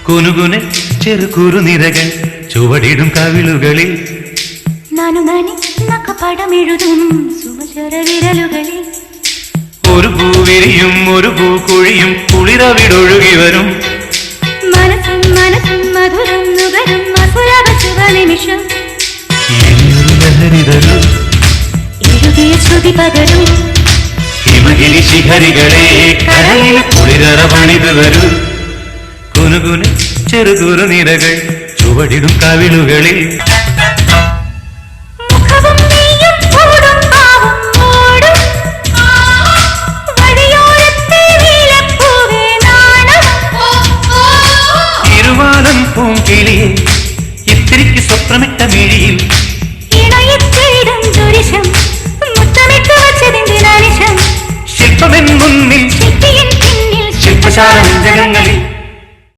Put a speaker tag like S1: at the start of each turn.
S1: കുനുകുനെ ചെറുകുറുനിരകൾ ചുവടിടും കവിളുകളിൽ
S2: നാനു നാനി നഖപടമെഴുതും സുമചര വിരലുകളിൽ
S1: ഒരു പൂവിരിയും ഒരു പൂക്കുഴിയും കുളിരവിടൊഴുകി വരും
S2: മനസ്സും മനസ്സും മധുരം നുകരും അസുലഭ ശുഭനിമിഷം
S1: ഇനിയൊരു ലഹരി തരൂ
S2: എഴുതിയ ശ്രുതി പകരും
S1: ഹിമഗിരി ശിഖരികളെ കടലിൽ കുളിരറ പണിത് വരൂ കുനുകുനെ ചെറുകുറുനിരകൾ ചുവടിടും കവിളുകളിൽ
S2: മുഖവും നീയും കൂടും പാവും ഓടും വഴിയോരത്തെ നീലപ്പൂവേ നാണം
S1: ഇരുവാലം പൂങ്കിളിയെ ഇത്തിരിക്ക് സ്വപ്നമിട്ട മിഴിയിൽ
S2: ഇണയത്തേടും ദുരിശം മുത്തമിട്ട് വച്ചതിന്റെ നാനിശം
S1: ശില്പമെൻ മുന്നിൽ
S2: ശക്തിயின் പിന്നിൽ
S1: ശില്പശാല ജഗങ്ങൾ